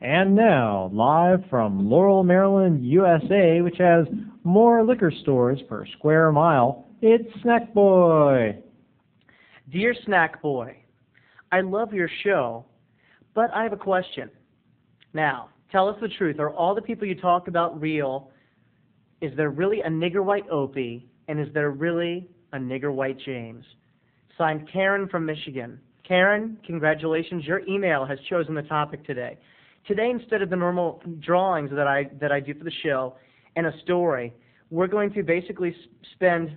And now, live from Laurel, Maryland, USA, which has more liquor stores per square mile, it's Snackboy. Dear Snackboy, I love your show, but I have a question. Now, tell us the truth. Are all the people you talk about real? Is there really a nigger white Opie? And is there really a nigger white James? Signed, Karen from Michigan. Karen, congratulations. Your email has chosen the topic today. Today, instead of the normal drawings that I do for the show and a story, we're going to basically spend,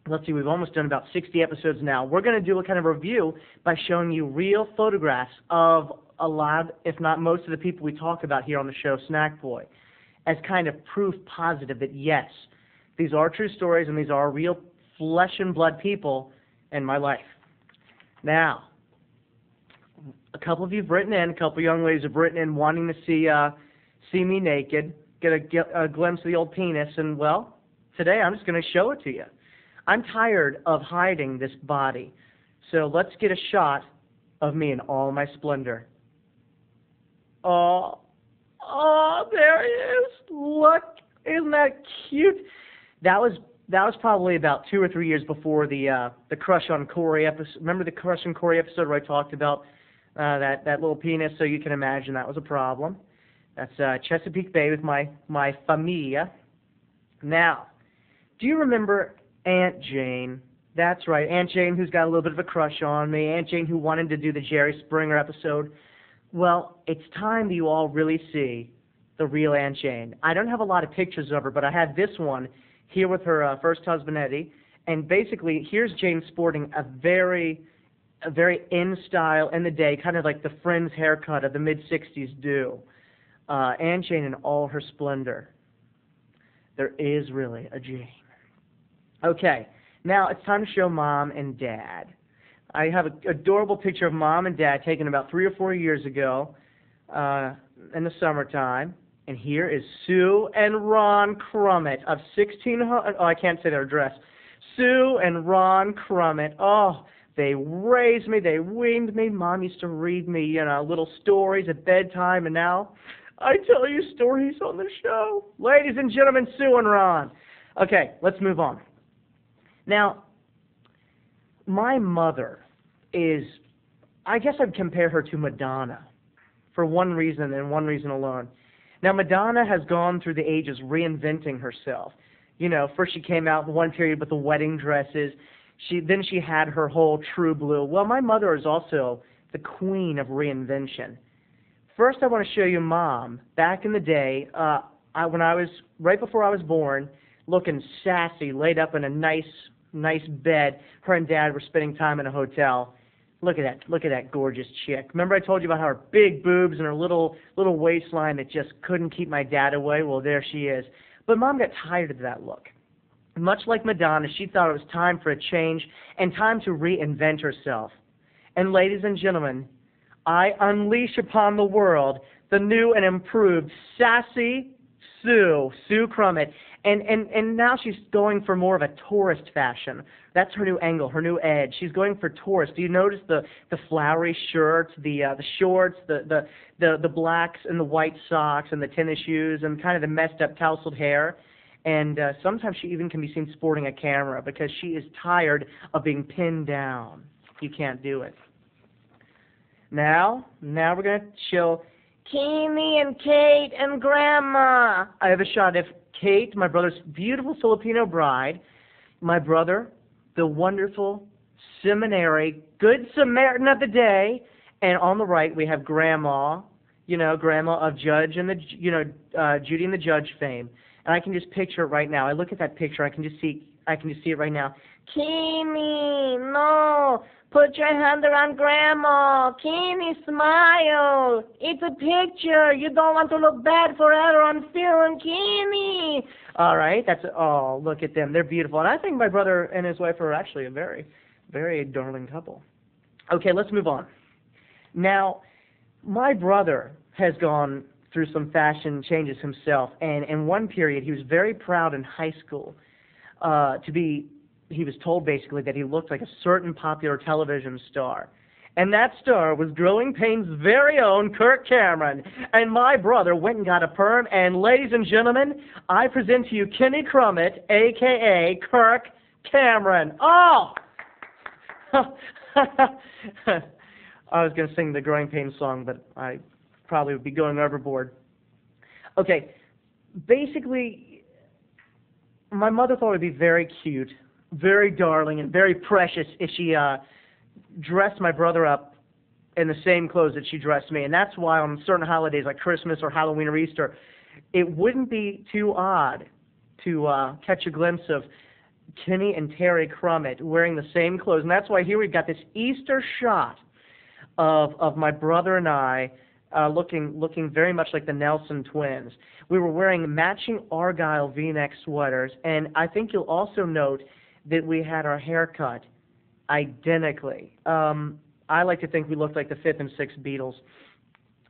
let's see, we've almost done about 60 episodes now. We're going to do a kind of review by showing you real photographs of a lot, if not most of the people we talk about here on the show, Snackboy, as kind of proof positive that, yes, these are true stories and these are real flesh and blood people in my life. Now, a couple of you have written in, a couple of young ladies have written in wanting to see me naked, get a glimpse of the old penis, and, well, today I'm just going to show it to you. I'm tired of hiding this body, so let's get a shot of me in all my splendor. Oh, there he is. Look, isn't that cute? That was probably about 2 or 3 years before the Crush on Corey episode. Remember the Crush on Corey episode where I talked about that little penis? So you can imagine that was a problem. That's Chesapeake Bay with my familia. Now, do you remember Aunt Jane? That's right, Aunt Jane, who's got a little bit of a crush on me. Aunt Jane, who wanted to do the Jerry Springer episode. Well, it's time that you all really see the real Aunt Jane. I don't have a lot of pictures of her, but I had this one here with her first husband, Eddie. And basically, here's Jane sporting a very in style in the day, kind of like the Friends haircut of the mid-'60s do. Aunt Jane in all her splendor. There is really a Jane. Okay, now it's time to show Mom and Dad. I have an adorable picture of Mom and Dad taken about 3 or 4 years ago in the summertime. And here is Sue and Ron Crummett of 1600. Oh, I can't say their address. Sue and Ron Crummett. Oh, they raised me. They weaned me. Mom used to read me, little stories at bedtime. And now I tell you stories on the show. Ladies and gentlemen, Sue and Ron. Okay, let's move on. Now, my mother is, I guess I'd compare her to Madonna for one reason and one reason alone. Now, Madonna has gone through the ages reinventing herself. First she came out in one period with the wedding dresses. Then she had her whole True Blue. Well, my mother is also the queen of reinvention. First, I want to show you Mom. Back in the day, right before I was born, looking sassy, laid up in a nice bed. Her and Dad were spending time in a hotel. Look at that gorgeous chick. Remember I told you about her big boobs and her little waistline that just couldn't keep my dad away? Well, there she is. But Mom got tired of that look. Much like Madonna, she thought it was time for a change and time to reinvent herself. And ladies and gentlemen, I unleash upon the world the new and improved sassy Sue Crummett. And now she's going for more of a tourist fashion. That's her new angle, her new edge. She's going for tourist. Do you notice the flowery shirts, the shorts, the blacks and the white socks and the tennis shoes and kind of the messed up tousled hair? And sometimes she even can be seen sporting a camera because she is tired of being pinned down. You can't do it. Now we're going to show Keeney and Kate and Grandma. I have a shot of Kate, my brother's beautiful Filipino bride, my brother, the wonderful seminary, good Samaritan of the day, and on the right we have Grandma, Grandma of Judge and Judy and the Judge fame. And I can just picture it right now. I look at that picture, I can just see it right now. Keeney, no, put your hand around Grandma. Keeney, smile. It's a picture. You don't want to look bad forever on film, Keeney. All right, look at them. They're beautiful. And I think my brother and his wife are actually a very, very darling couple. Okay, let's move on. Now, my brother has gone through some fashion changes himself, and in one period he was very proud in high school he was told basically that he looked like a certain popular television star. And that star was Growing Pains' very own Kirk Cameron. And my brother went and got a perm. And ladies and gentlemen, I present to you Kenny Crummett, a.k.a. Kirk Cameron. Oh! I was going to sing the Growing Pains song, but I probably would be going overboard. Okay, basically, my mother thought it would be very cute, very darling, and very precious if she dressed my brother up in the same clothes that she dressed me. And that's why on certain holidays like Christmas or Halloween or Easter, it wouldn't be too odd to catch a glimpse of Kenny and Terry Crummett wearing the same clothes. And that's why here we've got this Easter shot of my brother and I looking very much like the Nelson twins. We were wearing matching Argyle V-neck sweaters, and I think you'll also note that we had our hair cut identically. I like to think we looked like the 5th and 6th Beatles.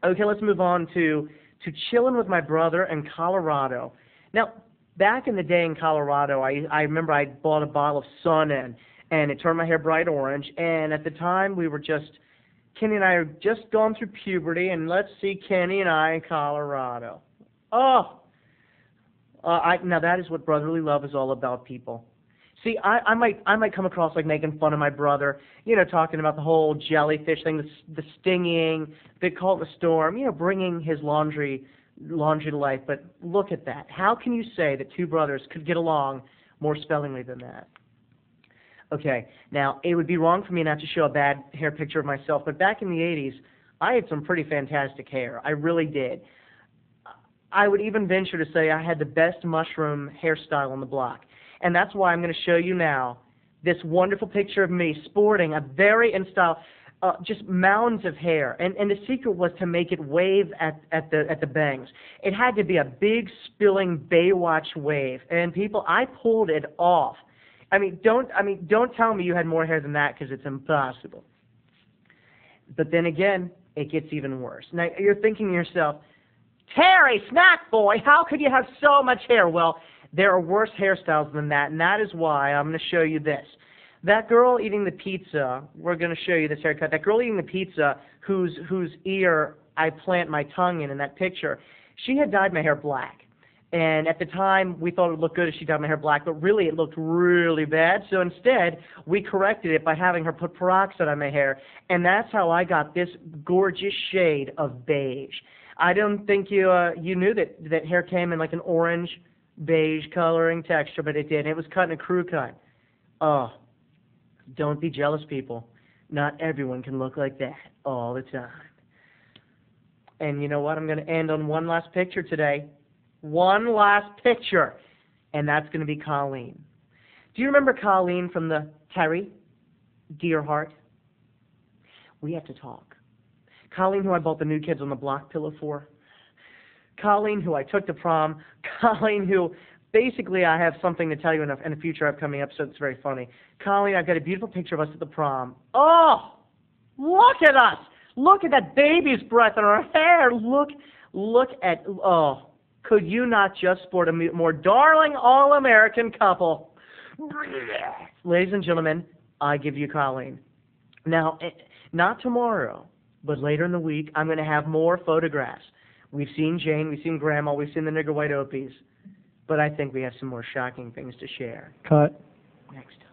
Okay, let's move on to chilling with my brother in Colorado. Now, back in the day in Colorado, I remember I bought a bottle of Sun-In, and it turned my hair bright orange, and at the time we were Kenny and I are just going through puberty, and let's see Kenny and I in Colorado. Oh! Now that is what brotherly love is all about, people. See, I might come across like making fun of my brother, talking about the whole jellyfish thing, the stinging, they call it the storm, bringing his laundry to life. But look at that. How can you say that two brothers could get along more spellingly than that? Okay, now, it would be wrong for me not to show a bad hair picture of myself, but back in the 80s, I had some pretty fantastic hair. I really did. I would even venture to say I had the best mushroom hairstyle on the block. And that's why I'm going to show you now this wonderful picture of me sporting a very in style, just mounds of hair. And the secret was to make it wave at the bangs. It had to be a big, spilling Baywatch wave. And people, I pulled it off. Don't tell me you had more hair than that, because it's impossible. But then again, it gets even worse. Now, you're thinking to yourself, Terry, Snackboy, how could you have so much hair? Well, there are worse hairstyles than that, and that is why I'm going to show you this. That girl eating the pizza, we're going to show you this haircut. That girl eating the pizza whose ear I plant my tongue in that picture, she had dyed my hair black. And at the time, we thought it would look good if she dyed my hair black, but really it looked really bad. So instead, we corrected it by having her put peroxide on my hair, and that's how I got this gorgeous shade of beige. I don't think you knew that hair came in like an orange, beige coloring texture, but it did. It was cut in a crew cut. Oh, don't be jealous, people. Not everyone can look like that all the time. And you know what? I'm going to end on one last picture today. One last picture, and that's going to be Colleen. Do you remember Colleen from the Terry, Dear Heart? We have to talk. Colleen, who I bought the New Kids on the Block pillow for. Colleen, who I took to prom. Colleen, who basically I have something to tell you in a future upcoming episode that's very funny. Colleen, I've got a beautiful picture of us at the prom. Oh, look at us. Look at that baby's breath in our hair. Look at, oh. Could you not just sport a more darling all-American couple? Ladies and gentlemen, I give you Colleen. Now, not tomorrow, but later in the week, I'm going to have more photographs. We've seen Jane, we've seen Grandma, we've seen the nigger white opies, but I think we have some more shocking things to share. Cut. Next time.